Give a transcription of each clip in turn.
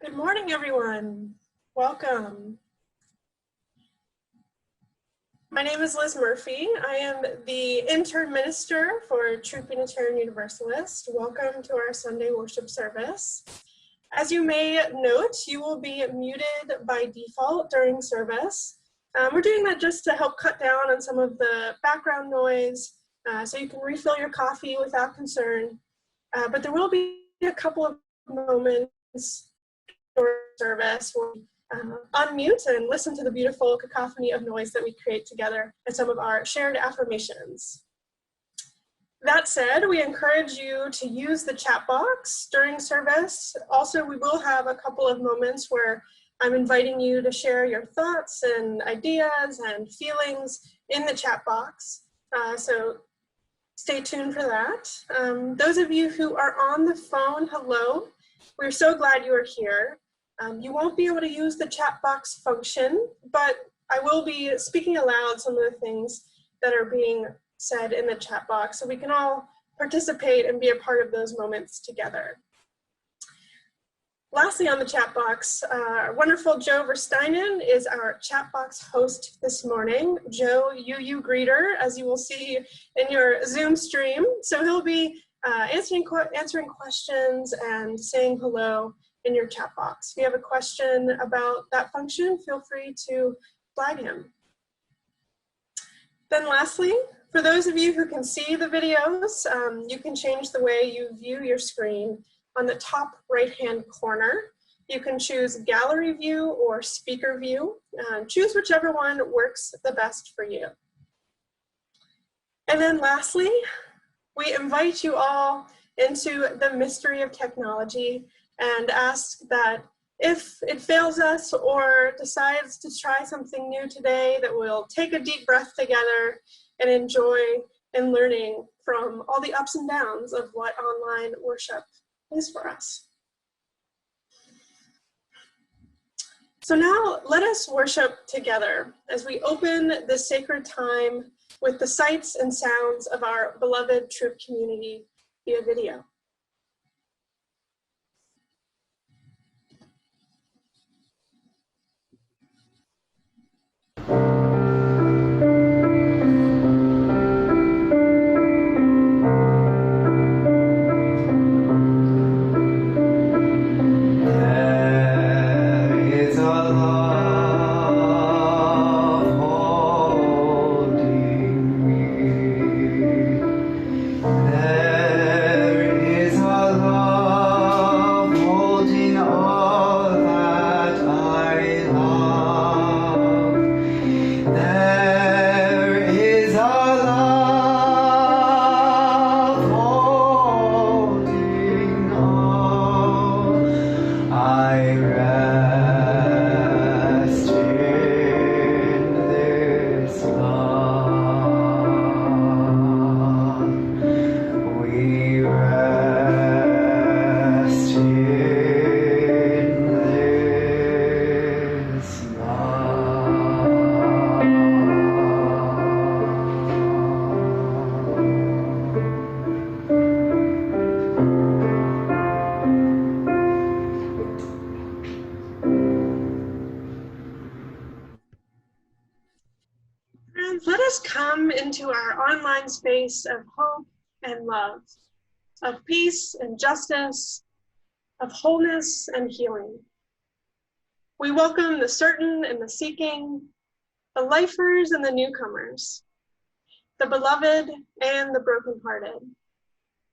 Good morning, everyone. Welcome. My name is Liz Murphy. I am the intern minister for Throop Intern Universalist. Welcome to our Sunday worship service. As you may note, you will be muted by default during service. We're doing that just to help cut down on some of the background noise so you can refill your coffee without concern. But there will be a couple of moments during service where we unmute and listen to the beautiful cacophony of noise that we create together and some of our shared affirmations. That said, we encourage you to use the chat box during service. Also, we will have a couple of moments where I'm inviting you to share your thoughts and ideas and feelings in the chat box. So stay tuned for that. Those of you who are on the phone, hello. We're so glad you are here. You won't be able to use the chat box function, but I will be speaking aloud some of the things that are being said in the chat box so we can all participate and be a part of those moments together. Lastly, on the chat box, wonderful Joe Versteinen is our chat box host this morning. Joe, you greeter, as you will see in your Zoom stream. So he'll be answering questions and saying hello in your chat box. If you have a question about that function, feel free to flag him. Then lastly, for those of you who can see the videos, you can change the way you view your screen. On the top right-hand corner, you can choose gallery view or speaker view. Choose whichever one works the best for you. And then lastly, we invite you all into the mystery of technology and ask that if it fails us or decides to try something new today, that we'll take a deep breath together and enjoy and learning from all the ups and downs of what online worship is for us. So now let us worship together as we open this sacred time with the sights and sounds of our beloved Throop community via video. Let us come into our online space of hope and love, of peace and justice, of wholeness and healing. We welcome the certain and the seeking, the lifers and the newcomers, the beloved and the brokenhearted.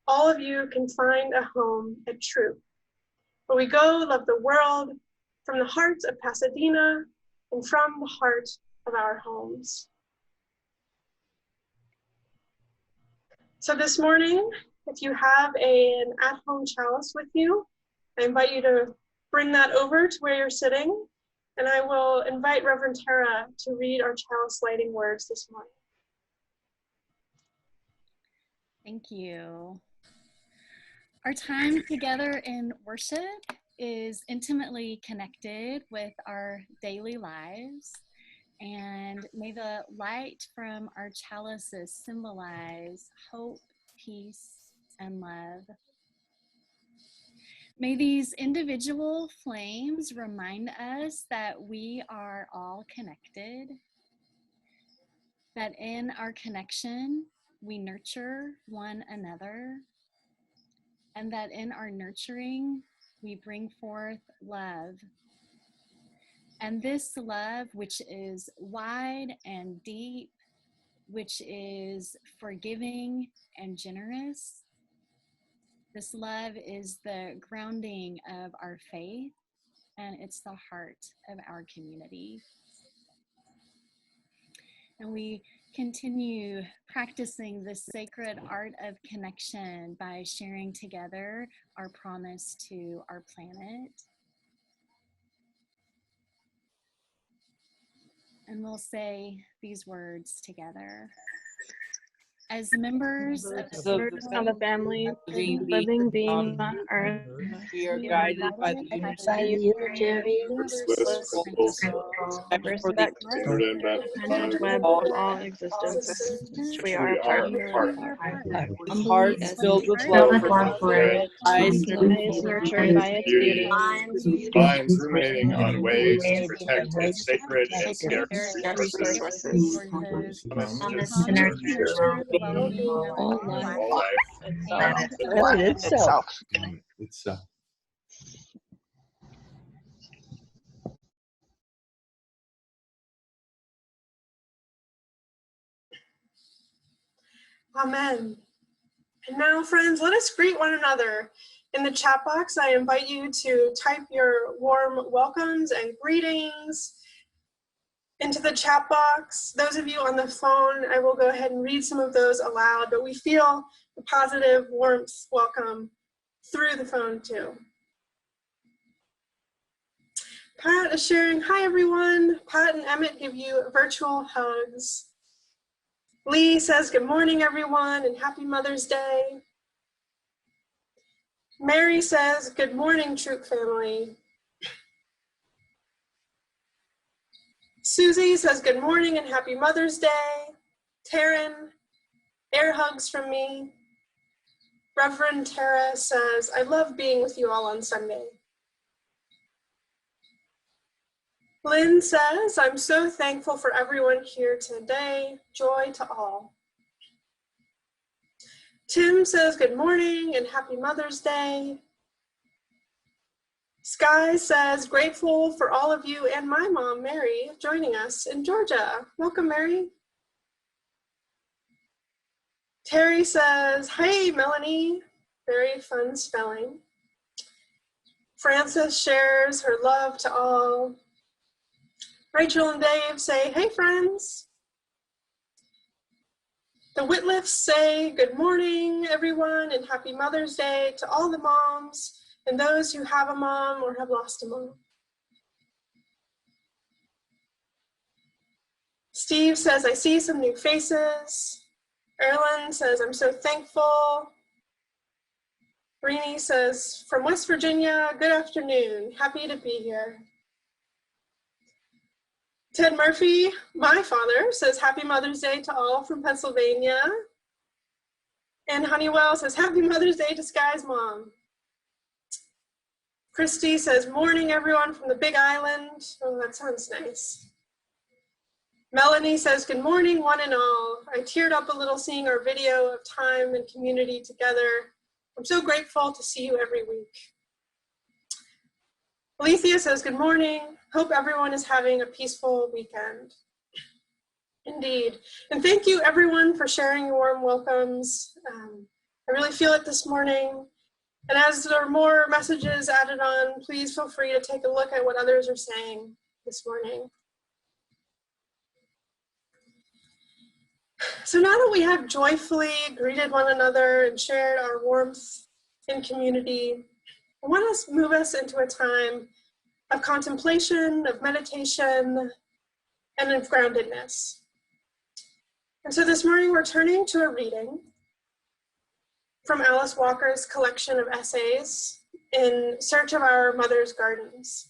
All of you can find a home at Throop, where we go love the world from the heart of Pasadena and from the heart of our homes. So this morning, if you have an at-home chalice with you, I invite you to bring that over to where you're sitting, and I will invite Reverend Tara to read our chalice lighting words this morning. Thank you. Our time together in worship is intimately connected with our daily lives. And may the light from our chalices symbolize hope, peace, and love. May these individual flames remind us that we are all connected, that in our connection, we nurture one another, and that in our nurturing, we bring forth love. And this love, which is wide and deep, which is forgiving and generous, this love is the grounding of our faith, and it's the heart of our community. And we continue practicing this sacred art of connection by sharing together our promise to our planet. And we'll say these words together. As members of the family, living beings on earth, we are guided by the unitary, respect dependent web of all existence. We are part of hearts filled with love for eyes nurtured by its beauty, minds ruminating on ways to protect its sacred and scarce resources. promise to nurture the well-being of all life All life itself. itself. Amen. And now, friends, let us greet one another. In the chat box, I invite you to type your warm welcomes and greetings into the chat box. Those of you on the phone, I will go ahead and read some of those aloud, but we feel the positive warmth welcome through the phone too. Pat is sharing, hi everyone. Pat and Emmett give you virtual hugs. Lee says, good morning everyone and happy Mother's Day. Mary says, good morning Throop family. Susie says, good morning and happy Mother's Day. Taryn, air hugs from me. Reverend Tara says, I love being with you all on Sunday. Lynn says, I'm so thankful for everyone here today. Joy to all. Tim says, good morning and happy Mother's Day. Sky says, grateful for all of you and my mom, Mary, joining us in Georgia. Welcome, Mary. Terry says, hey, Melanie. Very fun spelling. Frances shares her love to all. Rachel and Dave say, hey, friends. The Whitliffs say, good morning, everyone, and happy Mother's Day to all the moms and those who have a mom or have lost a mom. Steve says, I see some new faces. Erlen says, I'm so thankful. Rini says, from West Virginia, good afternoon. Happy to be here. Ted Murphy, my father, says, happy Mother's Day to all from Pennsylvania. And Honeywell says, happy Mother's Day to Sky's mom. Christy says, morning everyone from the Big Island. Oh, that sounds nice. Melanie says, good morning one and all. I teared up a little seeing our video of time and community together. I'm so grateful to see you every week. Alethea says, good morning. Hope everyone is having a peaceful weekend. Indeed. And thank you everyone for sharing your warm welcomes. I really feel it this morning. And as there are more messages added on, please feel free to take a look at what others are saying this morning. So now that we have joyfully greeted one another and shared our warmth in community, I want to move us into a time of contemplation, of meditation, and of groundedness. And so this morning we're turning to a reading from Alice Walker's collection of essays, In Search of Our Mother's Gardens.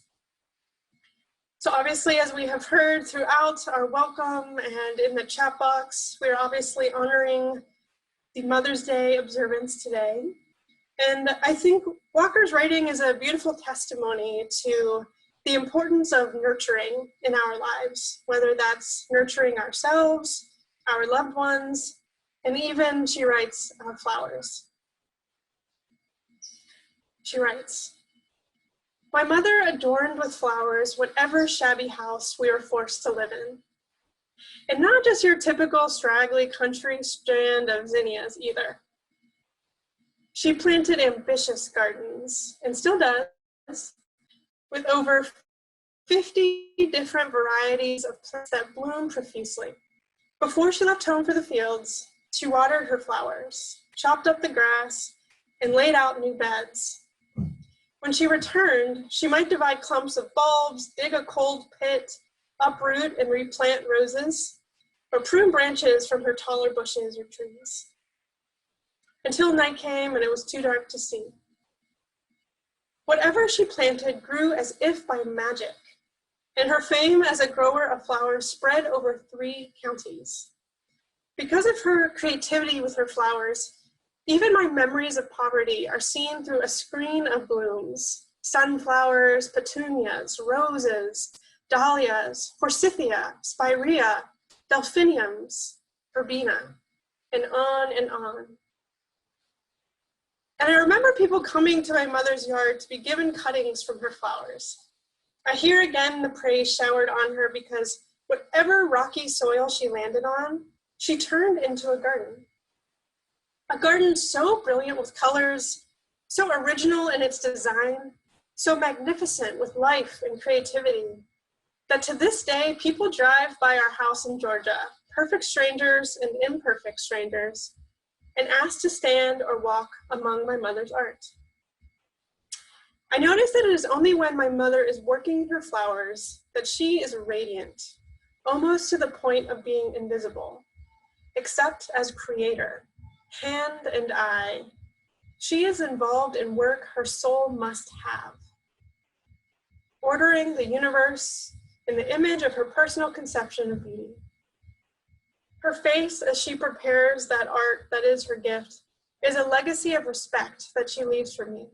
So obviously, as we have heard throughout our welcome and in the chat box, we are obviously honoring the Mother's Day observance today. And I think Walker's writing is a beautiful testimony to the importance of nurturing in our lives, whether that's nurturing ourselves, our loved ones, and even, she writes, flowers. She writes, "My mother adorned with flowers whatever shabby house we were forced to live in. And not just your typical straggly country strand of zinnias either. She planted ambitious gardens, and still does, with over 50 different varieties of plants that bloom profusely. Before she left home for the fields, she watered her flowers, chopped up the grass, and laid out new beds. When she returned, she might divide clumps of bulbs, dig a cold pit, uproot and replant roses, or prune branches from her taller bushes or trees, until night came and it was too dark to see. Whatever she planted grew as if by magic, and her fame as a grower of flowers spread over 3 counties. Because of her creativity with her flowers, even my memories of poverty are seen through a screen of blooms: sunflowers, petunias, roses, dahlias, forsythia, spirea, delphiniums, verbena, and on and on. And I remember people coming to my mother's yard to be given cuttings from her flowers. I hear again the praise showered on her because whatever rocky soil she landed on, she turned into a garden. A garden so brilliant with colors, so original in its design, so magnificent with life and creativity, that to this day, people drive by our house in Georgia, perfect strangers and imperfect strangers, and ask to stand or walk among my mother's art. I notice that it is only when my mother is working her flowers that she is radiant, almost to the point of being invisible, except as creator, hand and eye. She is involved in work her soul must have, ordering the universe in the image of her personal conception of beauty. Her face, as she prepares that art that is her gift, is a legacy of respect that she leaves for me,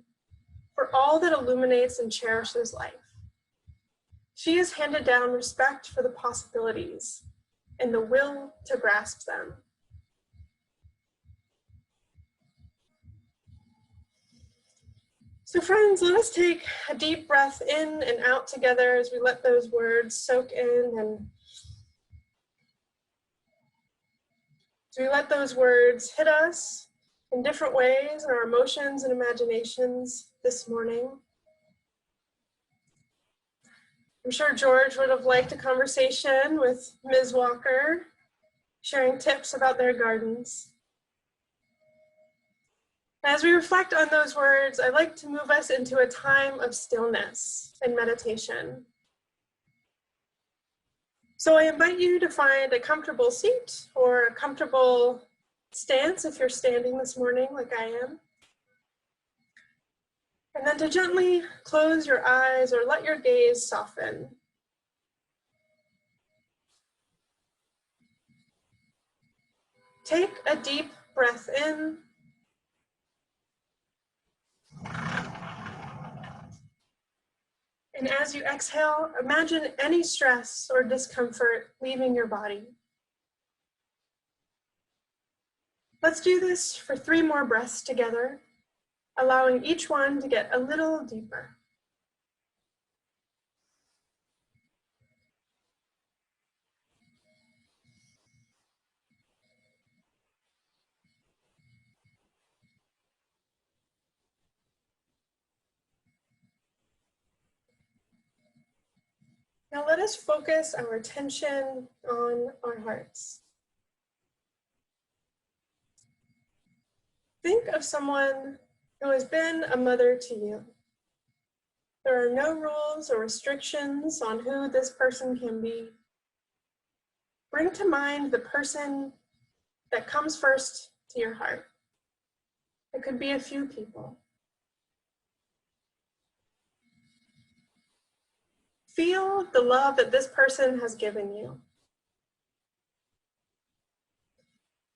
for all that illuminates and cherishes life. She has handed down respect for the possibilities and the will to grasp them. So friends, let us take a deep breath in and out together as we let those words soak in, and as we let those words hit us in different ways in our emotions and imaginations this morning. I'm sure George would have liked a conversation with Ms. Walker, sharing tips about their gardens. As we reflect on those words, I'd like to move us into a time of stillness and meditation. So I invite you to find a comfortable seat or a comfortable stance if you're standing this morning like I am. And then to gently close your eyes or let your gaze soften. Take a deep breath in. And as you exhale, imagine any stress or discomfort leaving your body. Let's do this for 3 more breaths together, allowing each one to get a little deeper. Now let us focus our attention on our hearts. Think of someone who has been a mother to you. There are no rules or restrictions on who this person can be. Bring to mind the person that comes first to your heart. It could be a few people. Feel the love that this person has given you.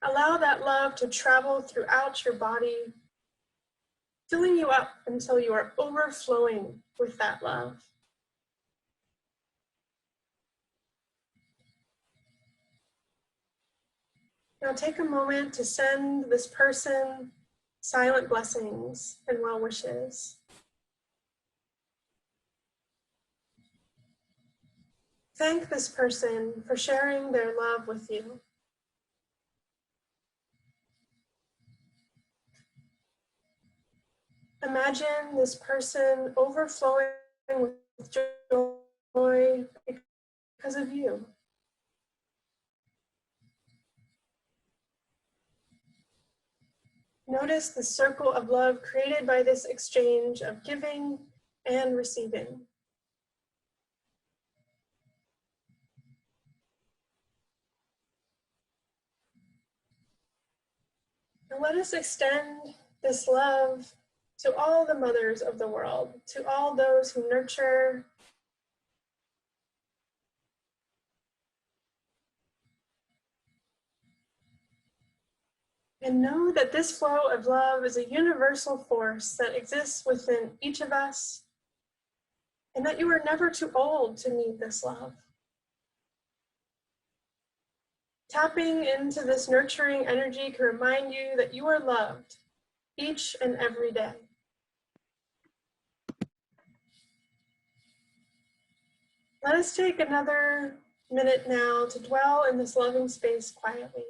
Allow that love to travel throughout your body, filling you up until you are overflowing with that love. Now take a moment to send this person silent blessings and well wishes. Thank this person for sharing their love with you. Imagine this person overflowing with joy because of you. Notice the circle of love created by this exchange of giving and receiving. And let us extend this love to all the mothers of the world, to all those who nurture, and know that this flow of love is a universal force that exists within each of us, and that you are never too old to need this love. Tapping into this nurturing energy can remind you that you are loved each and every day. Let us take another minute now to dwell in this loving space quietly.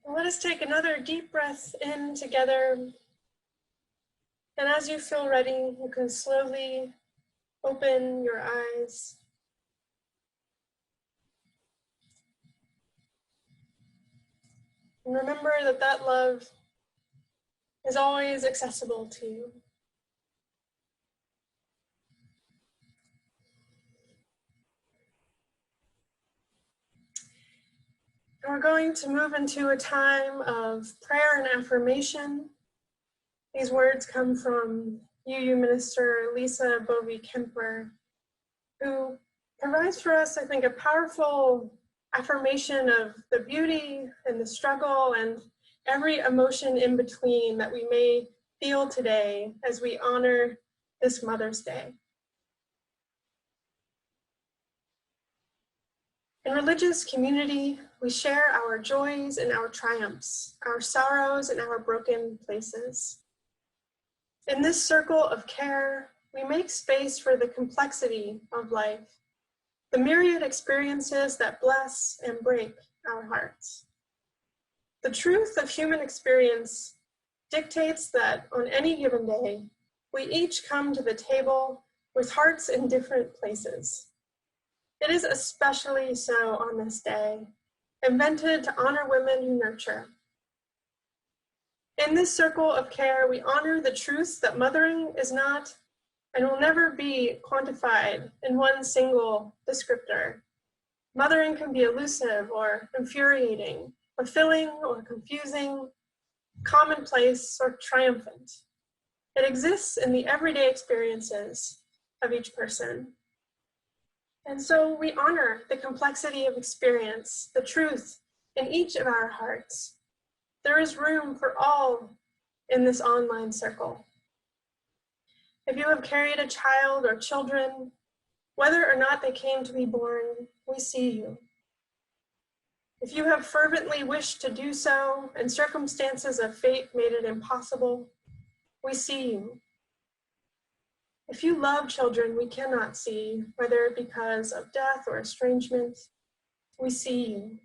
Let us take another deep breath in together. And as you feel ready, you can slowly open your eyes. And remember that that love is always accessible to you. And we're going to move into a time of prayer and affirmation. These words come from UU Minister Lisa Bovey-Kemper, who provides for us, I think, a powerful affirmation of the beauty and the struggle and every emotion in between that we may feel today as we honor this Mother's Day. In religious community, we share our joys and our triumphs, our sorrows and our broken places. In this circle of care, we make space for the complexity of life, the myriad experiences that bless and break our hearts. The truth of human experience dictates that on any given day, we each come to the table with hearts in different places. It is especially so on this day, invented to honor women who nurture. In this circle of care, we honor the truth that mothering is not and will never be quantified in one single descriptor. Mothering can be elusive or infuriating, fulfilling or confusing, commonplace or triumphant. It exists in the everyday experiences of each person. And so we honor the complexity of experience, the truth in each of our hearts. There is room for all in this online circle. If you have carried a child or children, whether or not they came to be born, we see you. If you have fervently wished to do so and circumstances of fate made it impossible, we see you. If you love children we cannot see, whether because of death or estrangement, we see you.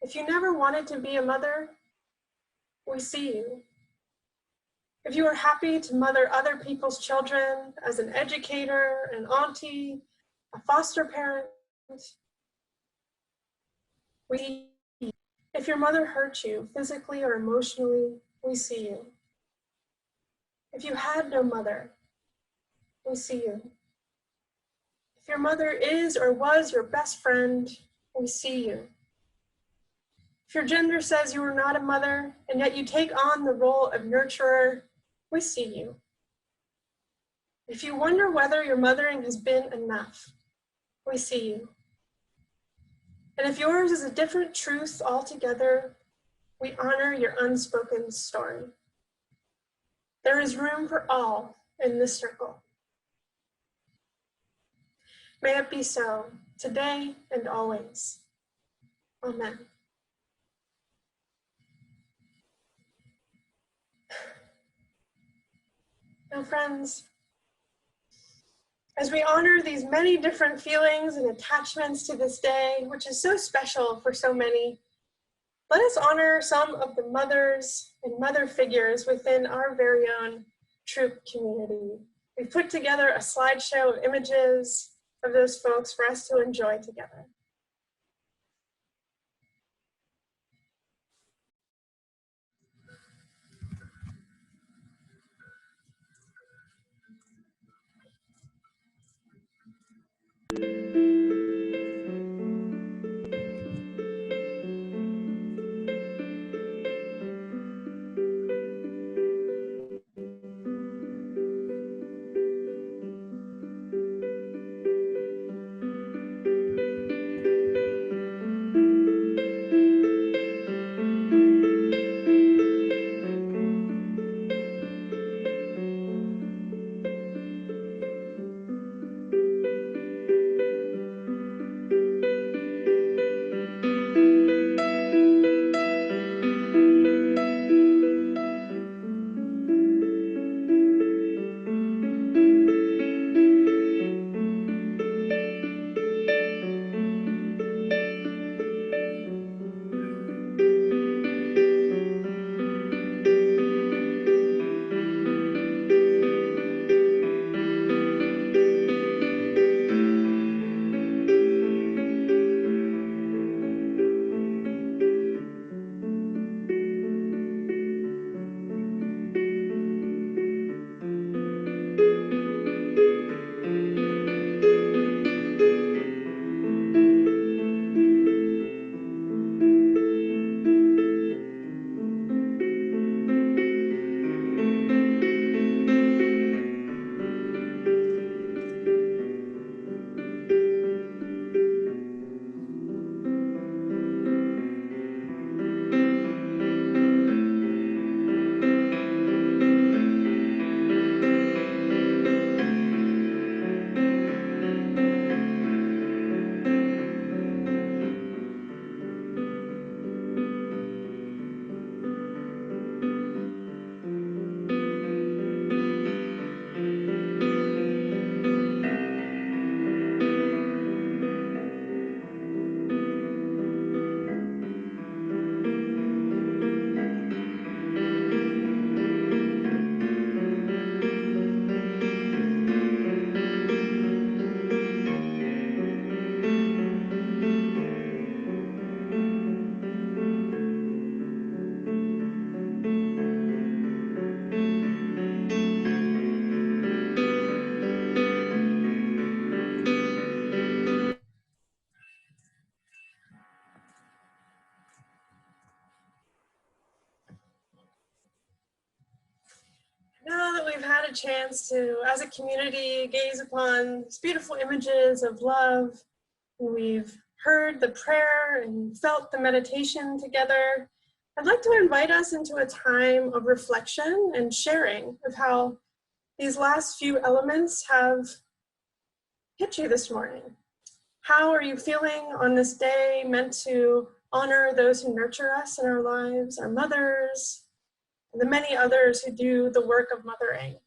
If you never wanted to be a mother, we see you. If you are happy to mother other people's children as an educator, an auntie, a foster parent, we see you. If your mother hurt you physically or emotionally, we see you. If you had no mother, we see you. If your mother is or was your best friend, we see you. If your gender says you are not a mother, and yet you take on the role of nurturer, we see you. If you wonder whether your mothering has been enough, we see you. And if yours is a different truth altogether, we honor your unspoken story. There is room for all in this circle. May it be so, today and always. Amen. Now, friends, as we honor these many different feelings and attachments to this day, which is so special for so many, let us honor some of the mothers and mother figures within our very own Throop community. We've put together a slideshow of images of those folks for us to enjoy together. Now that we've had a chance to, as a community, gaze upon these beautiful images of love, and we've heard the prayer and felt the meditation together, I'd like to invite us into a time of reflection and sharing of how these last few elements have hit you this morning. How are you feeling on this day meant to honor those who nurture us in our lives, our mothers, and the many others who do the work of mothering?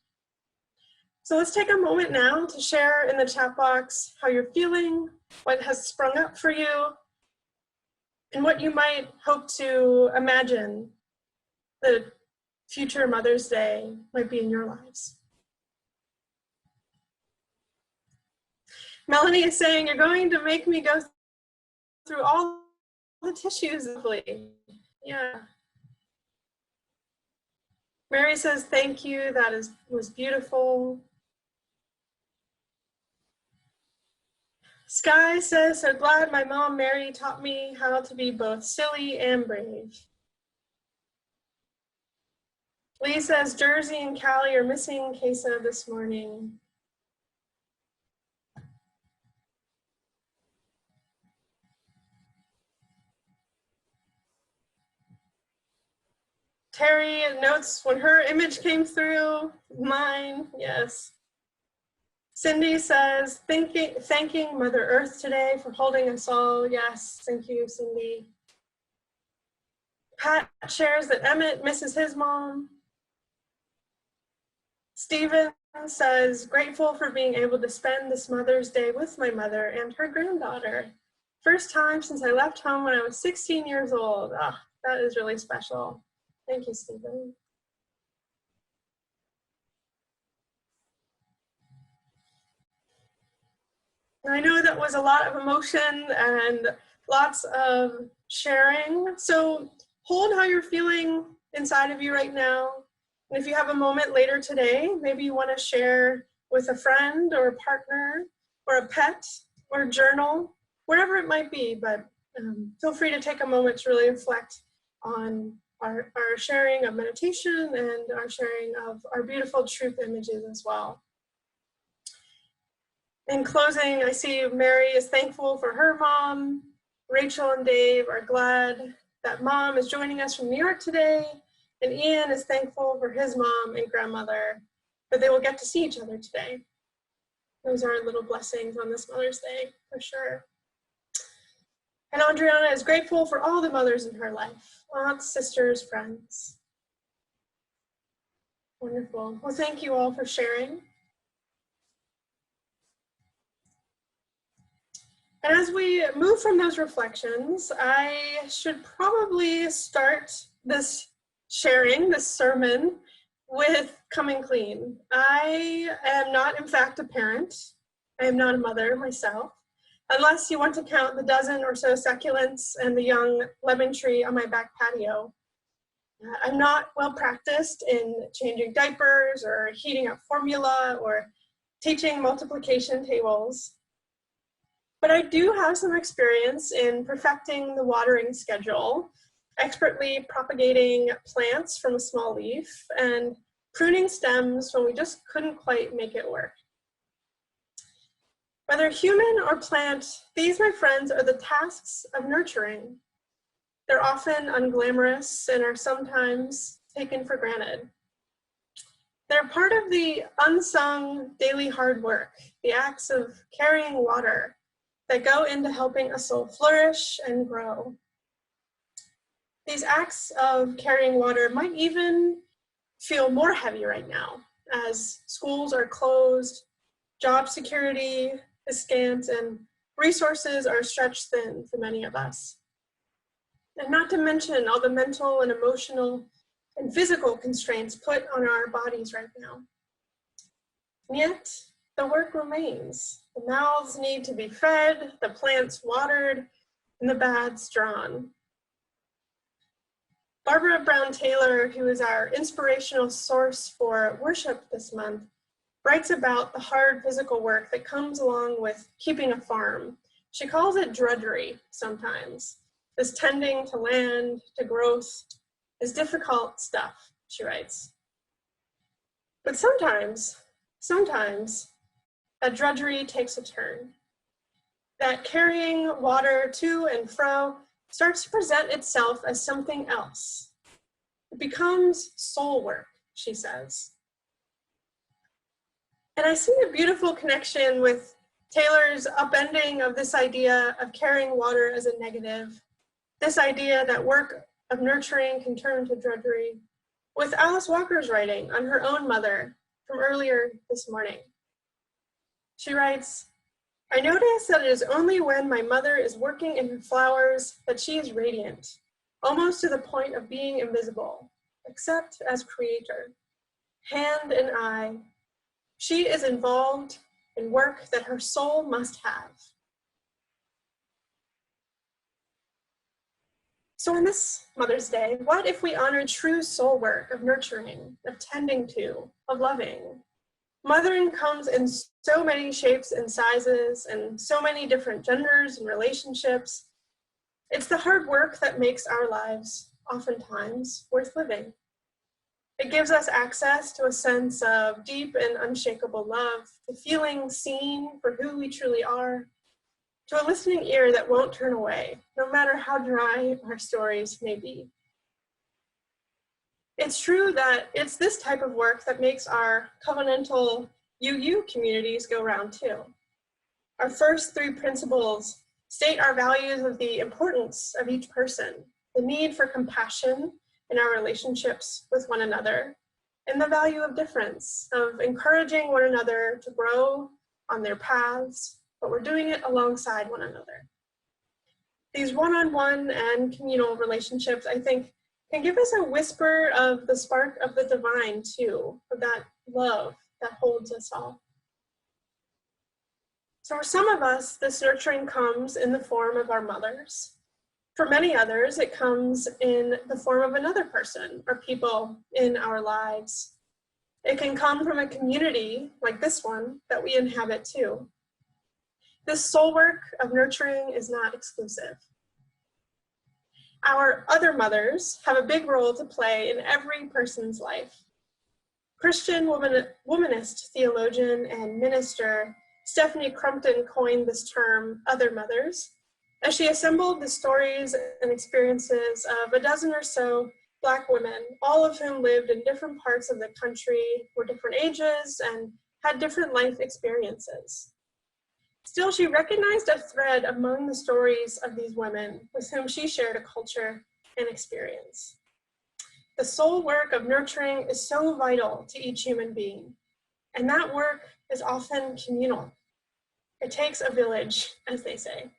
So let's take a moment now to share in the chat box how you're feeling, what has sprung up for you, and what you might hope to imagine the future Mother's Day might be in your lives. Melanie is saying, you're going to make me go through all the tissues. Yeah. Mary says, thank you, that was beautiful. Sky says, so glad my mom Mary taught me how to be both silly and brave. Lee says, Jersey and Callie are missing Queso this morning. Terry notes when her image came through, mine, yes. Cindy says, thanking Mother Earth today for holding us all. Yes, thank you, Cindy. Pat shares that Emmett misses his mom. Stephen says, grateful for being able to spend this Mother's Day with my mother and her granddaughter. First time since I left home when I was 16 years old. Ah, that is really special. Thank you, Stephen. I know that was a lot of emotion and lots of sharing. So hold how you're feeling inside of you right now. And if you have a moment later today, maybe you want to share with a friend or a partner or a pet or a journal, whatever it might be. But feel free to take a moment to really reflect on our sharing of meditation and our sharing of our beautiful Throop images as well. In closing, I see Mary is thankful for her mom. Rachel and Dave are glad that mom is joining us from New York today. And Ian is thankful for his mom and grandmother, that they will get to see each other today. Those are little blessings on this Mother's Day, for sure. And Adriana is grateful for all the mothers in her life, aunts, sisters, friends. Wonderful. Well, thank you all for sharing. And as we move from those reflections, I should probably start this sharing, this sermon, with coming clean. I am not, in fact, a parent. I am not a mother myself, unless you want to count the dozen or so succulents and the young lemon tree on my back patio. I'm not well practiced in changing diapers or heating up formula or teaching multiplication tables. But I do have some experience in perfecting the watering schedule, expertly propagating plants from a small leaf, and pruning stems when we just couldn't quite make it work. Whether human or plant, these, my friends, are the tasks of nurturing. They're often unglamorous and are sometimes taken for granted. They're part of the unsung daily hard work, the acts of carrying water, that go into helping a soul flourish and grow. These acts of carrying water might even feel more heavy right now as schools are closed, job security is scant, and resources are stretched thin for many of us. And not to mention all the mental and emotional and physical constraints put on our bodies right now. And yet, the work remains. The mouths need to be fed, the plants watered, and the baths drawn. Barbara Brown Taylor, who is our inspirational source for worship this month, writes about the hard physical work that comes along with keeping a farm. She calls it drudgery sometimes. This tending to land, to growth, is difficult stuff, she writes. But sometimes, that drudgery takes a turn. That carrying water to and fro starts to present itself as something else. It becomes soul work, she says. And I see a beautiful connection with Taylor's upending of this idea of carrying water as a negative, this idea that work of nurturing can turn to drudgery, with Alice Walker's writing on her own mother from earlier this morning. She writes, I notice that it is only when my mother is working in her flowers that she is radiant, almost to the point of being invisible, except as creator, hand and eye. She is involved in work that her soul must have. So on this Mother's Day, what if we honor true soul work of nurturing, of tending to, of loving? Mothering comes in so many shapes and sizes and so many different genders and relationships. It's the hard work that makes our lives, oftentimes, worth living. It gives us access to a sense of deep and unshakable love, to feeling seen for who we truly are, to a listening ear that won't turn away, no matter how dry our stories may be. It's true that it's this type of work that makes our covenantal UU communities go round too. Our first three principles state our values of the importance of each person, the need for compassion in our relationships with one another, and the value of difference, of encouraging one another to grow on their paths, but we're doing it alongside one another. These one-on-one and communal relationships, I think, can give us a whisper of the spark of the divine too, of that love that holds us all. So for some of us, this nurturing comes in the form of our mothers. For many others, it comes in the form of another person or people in our lives. It can come from a community like this one that we inhabit too. This soul work of nurturing is not exclusive. Our other mothers have a big role to play in every person's life. Christian womanist theologian and minister Stephanie Crumpton coined this term, other mothers, as she assembled the stories and experiences of a dozen or so Black women, all of whom lived in different parts of the country, were different ages, and had different life experiences. Still, she recognized a thread among the stories of these women with whom she shared a culture and experience. The soul work of nurturing is so vital to each human being, and that work is often communal. It takes a village, as they say.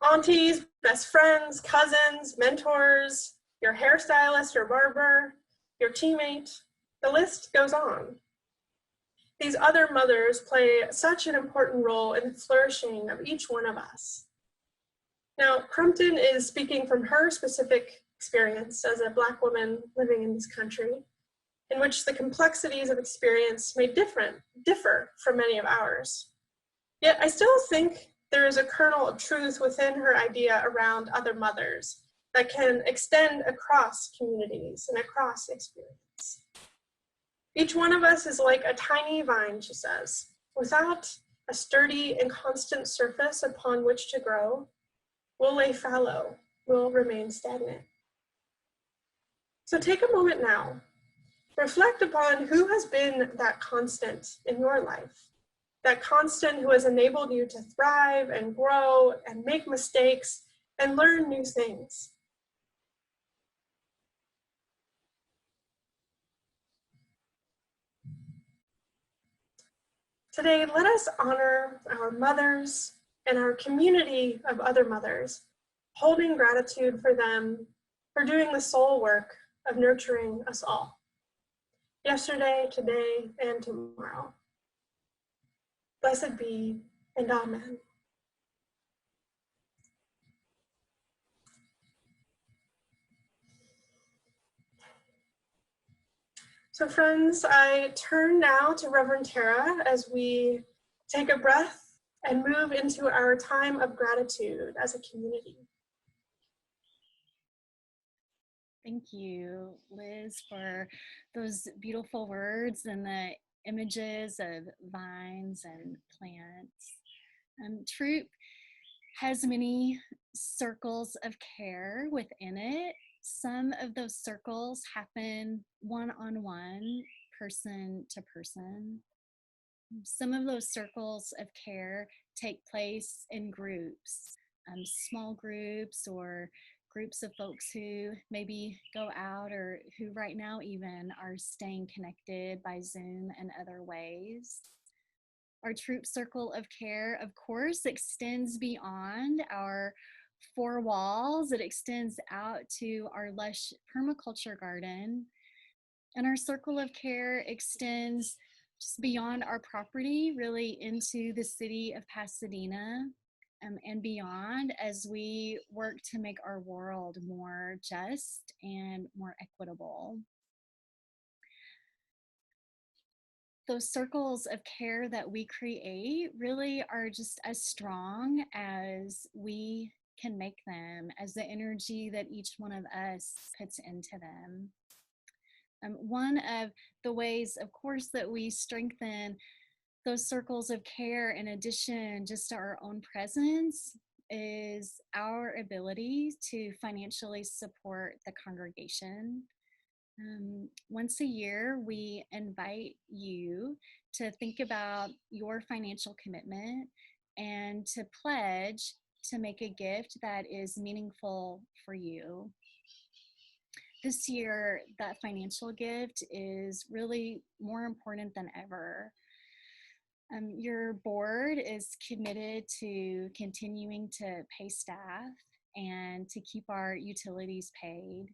Aunties, best friends, cousins, mentors, your hairstylist or barber, your teammate, the list goes on. These other mothers play such an important role in the flourishing of each one of us. Now, Crumpton is speaking from her specific experience as a Black woman living in this country, in which the complexities of experience may differ from many of ours. Yet I still think there is a kernel of truth within her idea around other mothers that can extend across communities and across experience. Each one of us is like a tiny vine, she says. Without a sturdy and constant surface upon which to grow, we'll lay fallow, we'll remain stagnant. So take a moment now. Reflect upon who has been that constant in your life, that constant who has enabled you to thrive and grow and make mistakes and learn new things. Today, let us honor our mothers and our community of other mothers, holding gratitude for them for doing the soul work of nurturing us all, yesterday, today, and tomorrow. Blessed be, and amen. So friends, I turn now to Reverend Tara as we take a breath and move into our time of gratitude as a community. Thank you, Liz, for those beautiful words and the images of vines and plants. Throop has many circles of care within it. Some of those circles happen one-on-one, person to person. Some of those circles of care take place in groups, small groups or groups of folks who maybe go out or who right now even are staying connected by Zoom and other ways. Our Throop circle of care, of course, extends beyond our four walls. It extends out to our lush permaculture garden. And our circle of care extends just beyond our property, really into the city of Pasadena and beyond, as we work to make our world more just and more equitable. Those circles of care that we create really are just as strong as we can make them, as the energy that each one of us puts into them. One of the ways, of course, that we strengthen those circles of care, in addition just to our own presence, is our ability to financially support the congregation. Once a year, we invite you to think about your financial commitment and to pledge to make a gift that is meaningful for you. This year, that financial gift is really more important than ever. Your board is committed to continuing to pay staff and to keep our utilities paid.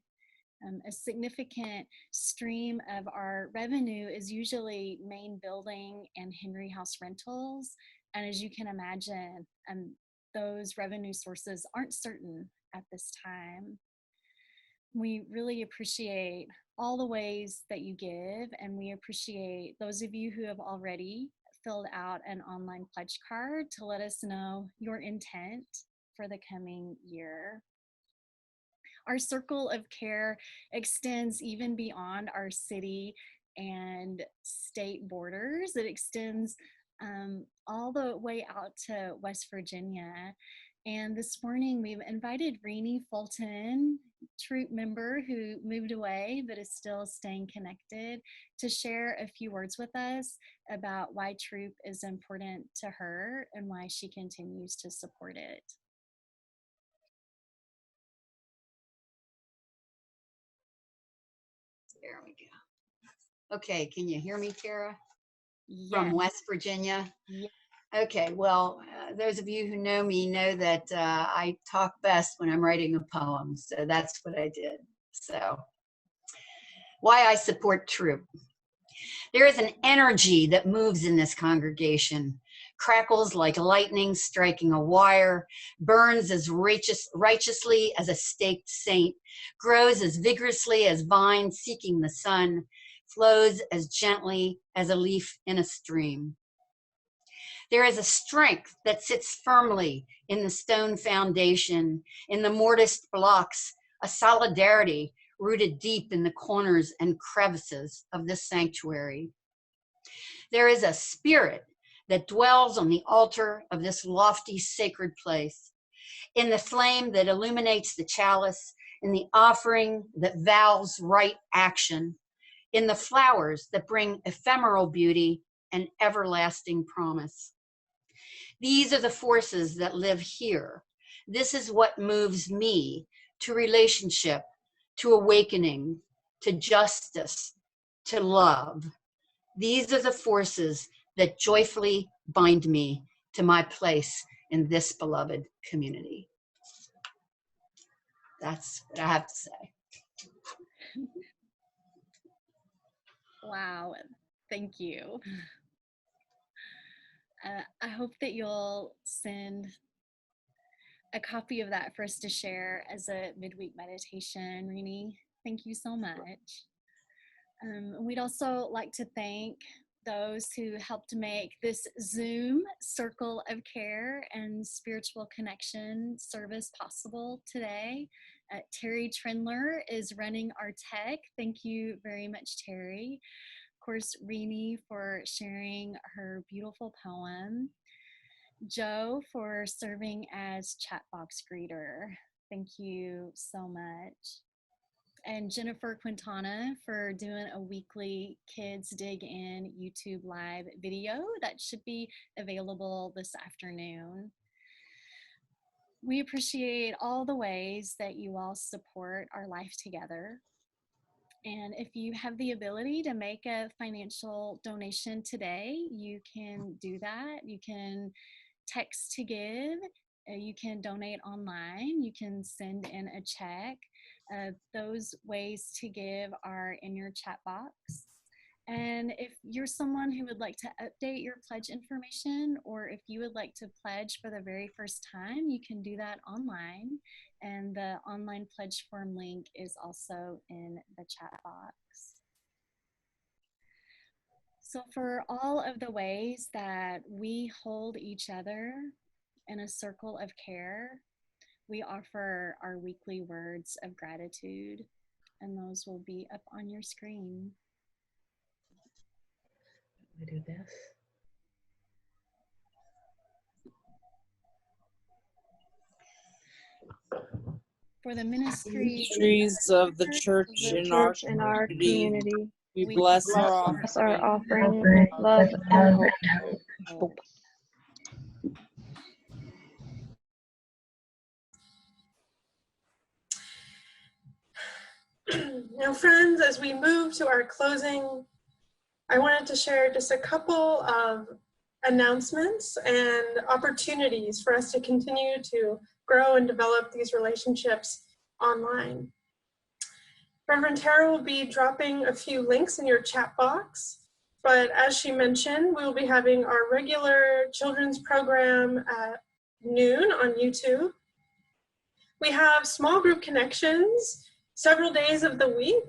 A significant stream of our revenue is usually main building and Henry House rentals. And as you can imagine, those revenue sources aren't certain at this time. We really appreciate all the ways that you give, and we appreciate those of you who have already filled out an online pledge card to let us know your intent for the coming year. Our circle of care extends even beyond our city and state borders. It extends all the way out to West Virginia. And this morning we've invited Renee Fulton, Throop member who moved away but is still staying connected, to share a few words with us about why Throop is important to her and why she continues to support it. There we go. Okay, can you hear me, Tara? Yes. From West Virginia? Yes. Okay, well, those of you who know me know that I talk best when I'm writing a poem, so that's what I did. So, why I support Throop. There is an energy that moves in this congregation, crackles like lightning striking a wire, burns as righteously as a staked saint, grows as vigorously as vine seeking the sun, flows as gently as a leaf in a stream. There is a strength that sits firmly in the stone foundation, in the mortised blocks, a solidarity rooted deep in the corners and crevices of this sanctuary. There is a spirit that dwells on the altar of this lofty sacred place, in the flame that illuminates the chalice, in the offering that vows right action, in the flowers that bring ephemeral beauty and everlasting promise. These are the forces that live here. This is what moves me to relationship, to awakening, to justice, to love. These are the forces that joyfully bind me to my place in this beloved community. That's what I have to say. Wow, thank you. I hope that you'll send a copy of that for us to share as a midweek meditation, Renee. Thank you so much. We'd also like to thank those who helped make this Zoom Circle of Care and Spiritual Connection service possible today. Terry Trindler is running our tech. Thank you very much, Terry. Of course, Renee for sharing her beautiful poem. Joe for serving as chat box greeter. Thank you so much. and Jennifer Quintana for doing a weekly Kids Dig In YouTube live video that should be available this afternoon. We appreciate all the ways that you all support our life together. And if you have the ability to make a financial donation today, you can do that. You can text to give, you can donate online, you can send in a check. Those ways to give are in your chat box. And if you're someone who would like to update your pledge information, or if you would like to pledge for the very first time, you can do that online. And the online pledge form link is also in the chat box. So for all of the ways that we hold each other in a circle of care, we offer our weekly words of gratitude, and those will be up on your screen. We do this. For the ministries of the church in our community, we bless our offering with love and hope. Now, friends, as we move to our closing, I wanted to share just a couple of announcements and opportunities for us to continue to grow and develop these relationships online. Reverend Tara will be dropping a few links in your chat box, but as she mentioned, we will be having our regular children's program at noon on YouTube. We have small group connections several days of the week.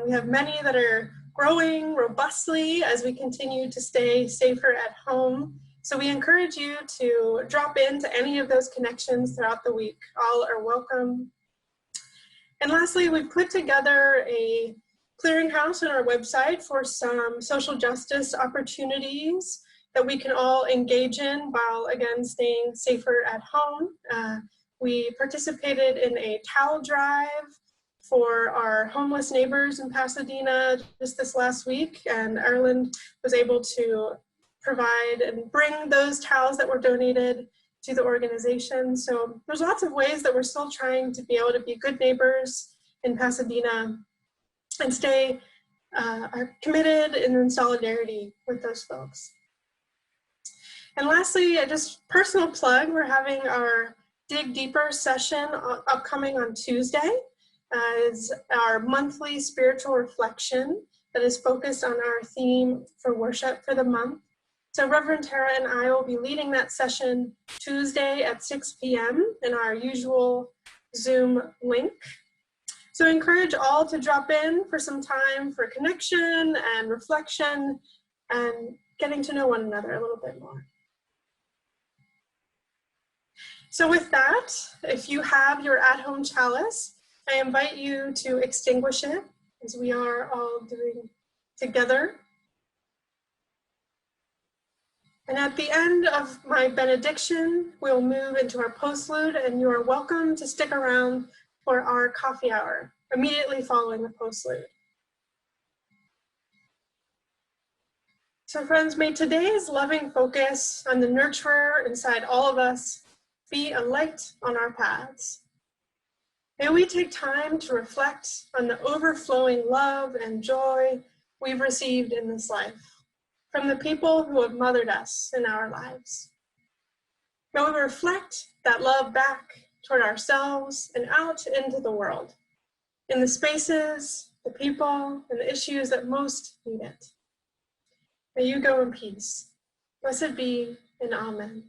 We have many that are growing robustly as we continue to stay safer at home. So we encourage you to drop into any of those connections throughout the week. All are welcome. And lastly, we've put together a clearinghouse on our website for some social justice opportunities that we can all engage in while, again, staying safer at home. We participated in a towel drive for our homeless neighbors in Pasadena just this last week, and Ireland was able to provide and bring those towels that were donated to the organization. So there's lots of ways that we're still trying to be able to be good neighbors in Pasadena and stay committed and in solidarity with those folks. And lastly, just personal plug, we're having our Dig Deeper session upcoming on Tuesday. Is our monthly spiritual reflection that is focused on our theme for worship for the month. So Reverend Tara and I will be leading that session Tuesday at 6 p.m. in our usual Zoom link. So I encourage all to drop in for some time for connection and reflection and getting to know one another a little bit more. So with that, if you have your at-home chalice, I invite you to extinguish it as we are all doing together. And at the end of my benediction, we'll move into our postlude, and you are welcome to stick around for our coffee hour immediately following the postlude. So friends, may today's loving focus on the nurturer inside all of us be a light on our paths. May we take time to reflect on the overflowing love and joy we've received in this life from the people who have mothered us in our lives. May we reflect that love back toward ourselves and out into the world, in the spaces, the people, and the issues that most need it. May you go in peace. Blessed be, and amen.